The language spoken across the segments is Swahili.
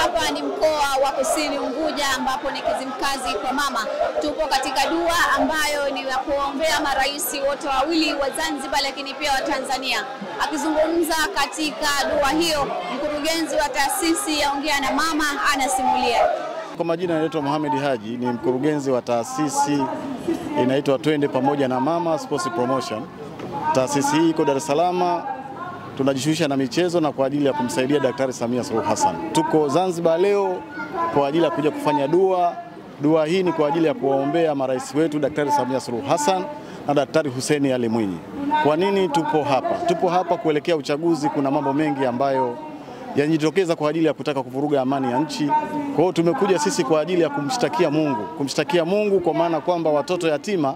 Hapa ni mkoa wa Kusini Unguja ambapo ni Kizimkazi kwa mama. Tupo katika dua ambayo ni ya kuombea marais wote wawili wa Zanzibar lakini pia wa Tanzania. Akizungumza katika dua hiyo, mkurugenzi wa taasisi ya Ongea na Mama anasimulia. Kwa majina naitwa Mohamed Haji, ni mkurugenzi wa taasisi inaitwa Twende Pamoja na Mama Sports Promotion. Taasisi hii iko Dar es Salaam. Tunajishughulisha na michezo na kwa ajili ya kumsaidia Daktari Samia Suluhu Hassan. Tuko Zanzibar leo kwa ajili ya kuja kufanya dua. Dua hii ni kwa ajili ya kuwaombea marais wetu Daktari Samia Suluhu Hassan na Daktari Hussein Ali Mwinyi. Kwa nini tupo hapa? Tupo hapa kuelekea uchaguzi. Kuna mambo mengi ambayo yanajitokeza kwa ajili ya kutaka kuvuruga amani ya nchi. Kwa hiyo tumekuja sisi kwa ajili ya kumshtakia Mungu kwa maana kwamba watoto yatima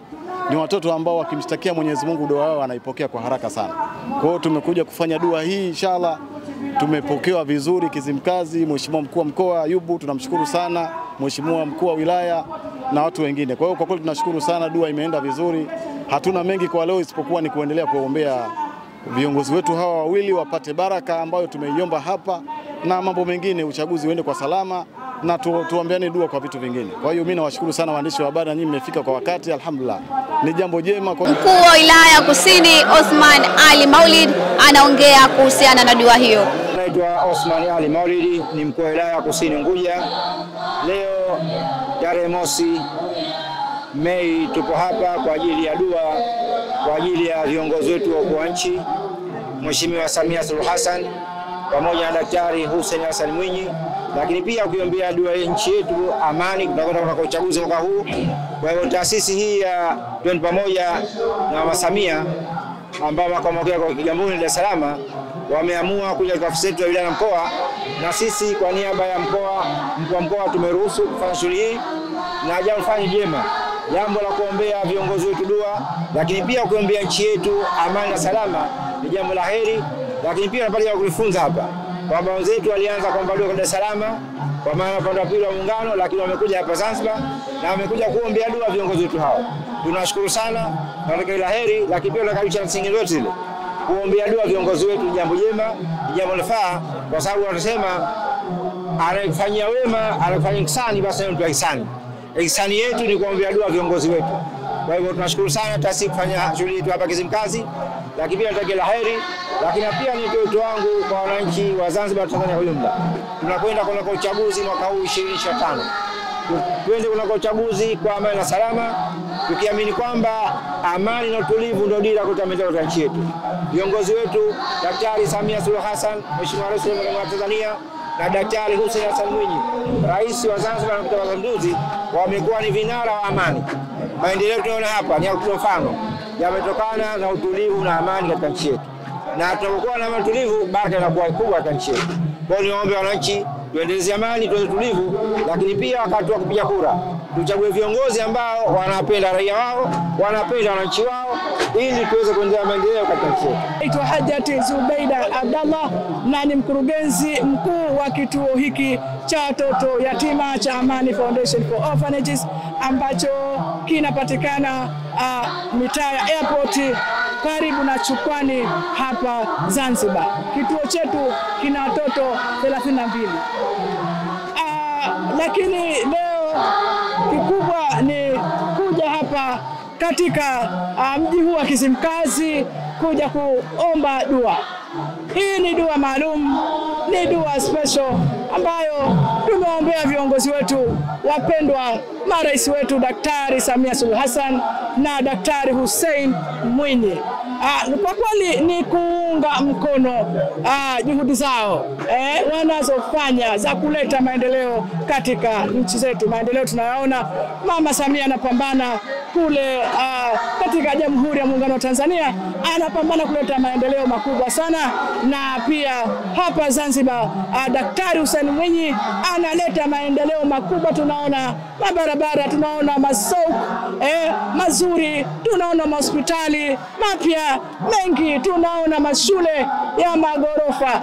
ni watoto ambao wakimshtakia Mwenyezi Mungu dua yao anaipokea kwa haraka sana. Kwa hiyo tumekuja kufanya dua hii, inshallah tumepokewa vizuri Kizimkazi. Mheshimiwa mkuu wa mkoa Ayubu tunamshukuru sana, Mheshimiwa mkuu wa wilaya na watu wengine. Kwa hiyo kwa kweli tunashukuru sana, dua imeenda vizuri. Hatuna mengi kwa leo isipokuwa ni kuendelea kuombea viongozi wetu hawa wawili wapate baraka ambayo tumeiomba hapa, na mambo mengine uchaguzi uende kwa salama na tuombeane dua kwa vitu vingine. Kwa hiyo mimi nawashukuru sana waandishi wa habari, na nyinyi mmefika kwa wakati, alhamdulillah. Ni jambo jema. Mkuu wa wilaya Kusini Othman Ali Maulid anaongea kuhusiana na dua hiyo. Naitwa Othman Ali Maulid, ni mkuu wa wilaya Kusini Unguja. Leo tarehe mosi Mei tupo hapa kwa ajili ya dua kwa ajili ya viongozi wetu wa nchi, Mheshimiwa Samia Suluhu Hassan pamoja na Daktari Hussein Hassan Mwinyi, lakini pia kuiombea dua nchi yetu amani tunakwenda kwa uchaguzi mwaka huu. Kwa hiyo taasisi hii ya Twende Pamoja na Mama Samia ambao makao makuu kwa Kigamboni Dar es Salaam wameamua kuja kwa ofisi yetu ya wilaya na mkoa, na sisi kwa niaba ya mkuu wa mkoa tumeruhusu kufanya shughuli hii na jambo fanye jema, jambo la kuombea viongozi wetu dua, lakini pia kuombea nchi yetu amani na salama ni jambo la heri. Lakini pia tunapata kujifunza hapa kwamba wenzetu walianza kwamba dua kwa Dar es Salaam kwa maana upande wa pili wa muungano, lakini wamekuja hapa Zanzibar na wamekuja kuombea dua viongozi wetu hao. Tunashukuru sana na tunatakia la heri, lakini pia tunakabisha msingi wote ile kuombea dua viongozi wetu ni jambo jema, ni jambo lafaa, kwa sababu wanasema anayefanyia wema anafanya ihsani, basi mtu ihsani. Ihsani yetu ni kuombea dua viongozi wetu. Kwa hivyo tunashukuru sana taasisi kufanya shughuli yetu hapa Kizimkazi, lakini pia tunatakia la heri, lakini pia ni wito wangu kwa wananchi wa Zanzibar Tanzania kwa ujumla. Tunakwenda kwa uchaguzi mwaka huu 2025. Twende kwa uchaguzi kwa amani na salama, tukiamini kwamba amani na utulivu ndio dira kwa maendeleo ya nchi yetu. Viongozi wetu Daktari Samia Suluhu Hassan, Mheshimiwa Rais wa Tanzania, na Daktari Hussein Hassan Mwinyi, Rais wa Zanzibar na Mkutano wa Mapinduzi, wamekuwa ni vinara wa amani. Maendeleo tunaona hapa ni ya mfano, yametokana na utulivu na amani katika nchi yetu. Na tunapokuwa na amani tulivu, baraka inakuwa kubwa katika nchi yetu. Kwa hiyo niombe wananchi tuendeleze amani, tuwe tulivu, lakini pia wakati wa kupiga kura tuchague viongozi ambao wanapenda raia wao, wanapenda wananchi wao, ili tuweze kuendelea maendeleo katika nchi yetu. Naitwa Hajati Zubeida Abdallah na ni mkurugenzi mkuu wa kituo hiki cha watoto yatima cha Amani Foundation for Orphanages ambacho kinapatikana mitaa ya Airport karibu na Chukwani hapa Zanzibar. Kituo chetu kina watoto 32. Lakini leo kikubwa ni kuja hapa katika mji huu wa Kizimkazi kuja kuomba dua. Hii ni dua maalum, ni dua special ambayo tumeombea viongozi wetu wapendwa, marais wetu Daktari Samia Suluhu Hassan na Daktari Hussein Mwinyi. Kwa kweli ni kuunga mkono juhudi zao wanazofanya za kuleta maendeleo katika nchi zetu. Maendeleo tunayaona, Mama Samia anapambana kule katika Jamhuri ya Muungano wa Tanzania, anapambana kuleta maendeleo makubwa sana, na pia hapa Zanzibar Daktari Hussein Mwinyi analeta maendeleo makubwa. Tunaona mabarabara, tunaona masoko mazuri, tunaona hospitali mapya mengi, tunaona mashule ya magorofa,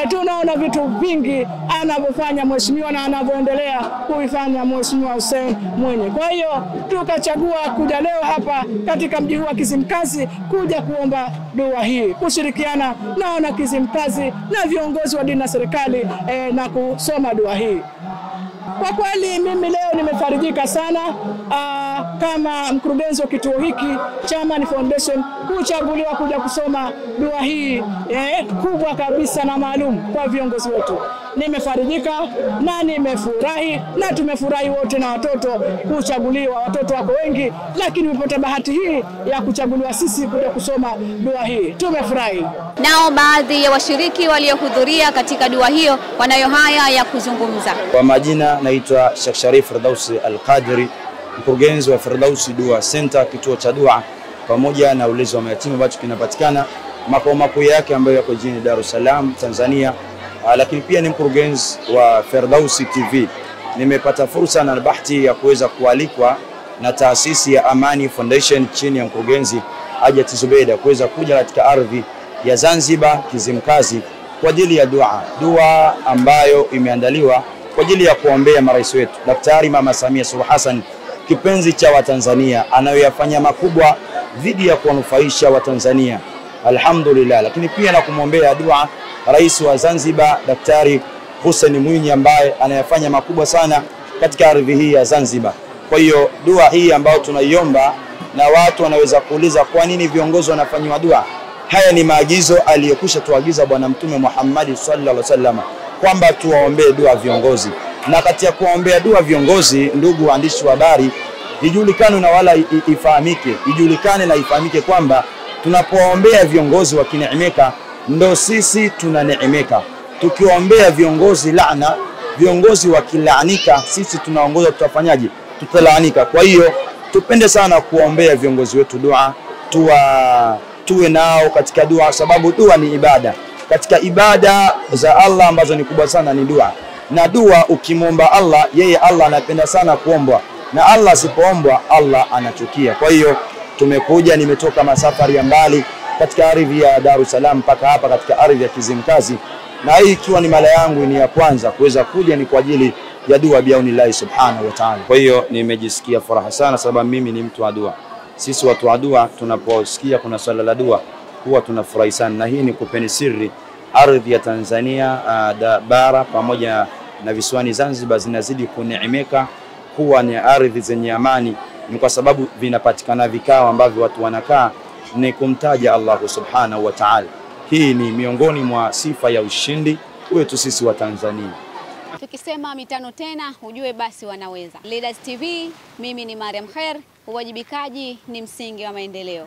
tunaona vitu vingi anavyofanya mheshimiwa na anavyoendelea kuifanya Mheshimiwa Hussein Mwinyi. Kwa hiyo tukachagua kuja leo hapa katika mji huu wa Kizimkazi kuja kuomba dua hii, kushirikiana na wana Kizimkazi na viongozi wa dini na serikali na kusoma dua hii. Kwa kweli mimi leo nimefarijika sana kama mkurugenzi wa kituo hiki cha Amani Foundation kuchaguliwa kuja kusoma dua hii kubwa kabisa na maalum kwa viongozi wetu. Nimefarijika na nimefurahi, na tumefurahi wote na watoto kuchaguliwa. Watoto wako wengi, lakini tumepata bahati hii ya kuchaguliwa sisi kuja kusoma dua hii. Tumefurahi. Nao baadhi ya washiriki waliohudhuria katika dua hiyo wanayo haya ya kuzungumza. Kwa majina naitwa Sheikh Sharif Firdausi Al-Qadiri, mkurugenzi wa Firdausi Dua Center, kituo cha dua pamoja na ulezi wa mayatima ambacho kinapatikana makao makuu yake ambayo yako jijini Dar es Salaam, Tanzania. Lakini pia ni mkurugenzi wa Firdausi TV. Nimepata fursa na bahati ya kuweza kualikwa na taasisi ya Amani Foundation chini ya mkurugenzi Hajati Zubeda kuweza kuja katika ardhi ya Zanzibar Kizimkazi kwa ajili ya dua ambayo imeandaliwa kwa ajili ya kuombea marais wetu Daktari Mama Samia Suluhu Hassan, kipenzi cha Watanzania, anayoyafanya makubwa dhidi ya kuwanufaisha Watanzania, alhamdulillah. Lakini pia na kumwombea dua rais wa Zanzibar Daktari Hussein Mwinyi ambaye anayafanya makubwa sana katika ardhi hii ya Zanzibar. Kwa hiyo dua hii ambayo tunaiomba, na watu wanaweza kuuliza kwa nini viongozi wanafanywa dua, haya ni maagizo aliyokwisha tuagiza Bwana Mtume Muhammad sallallahu alaihi wasallam kwamba tuwaombee dua viongozi. Na kati ya kuombea dua viongozi, ndugu waandishi wa habari, ijulikane na wala ijulikane na ifahamike kwamba tunapoombea viongozi wakineemeka ndo sisi tunaneemeka. Tukiombea viongozi laana, viongozi wakilaanika, sisi tunaongoza tutafanyaje? Tutalaanika. Kwa hiyo tupende sana kuombea viongozi wetu dua, tuwe nao katika dua, sababu dua ni ibada. Katika ibada za Allah ambazo ni kubwa sana ni dua. Na dua ukimwomba Allah, yeye Allah anapenda sana kuombwa, na Allah asipoombwa Allah anachukia. Kwa hiyo nimetoka masafari ya mbali katika ardhi ya Dar es Salaam mpaka hapa katika ardhi ya Kizimkazi, na hii ikiwa ni mara yangu ni ya kwanza kuweza kuja ni kwa ajili ya dua biaunillahi subhanahu wa ta'ala. Kwa hiyo nimejisikia furaha sana, sababu mimi ni mtu wa dua. Sisi watu wa dua tunaposikia kuna swala la dua huwa tunafurahi sana, na hii ni kupeni siri, ardhi ya Tanzania bara pamoja na visiwani Zanzibar zinazidi kuneemeka kuwa ni ardhi zenye amani, ni kwa sababu vinapatikana vikao ambavyo watu wanakaa ni kumtaja Allah subhanahu wa ta'ala. Hii ni miongoni mwa sifa ya ushindi wetu sisi wa Tanzania. Tukisema mitano tena ujue basi wanaweza. Leaders TV, mimi ni Mariam Khair, uwajibikaji ni msingi wa maendeleo.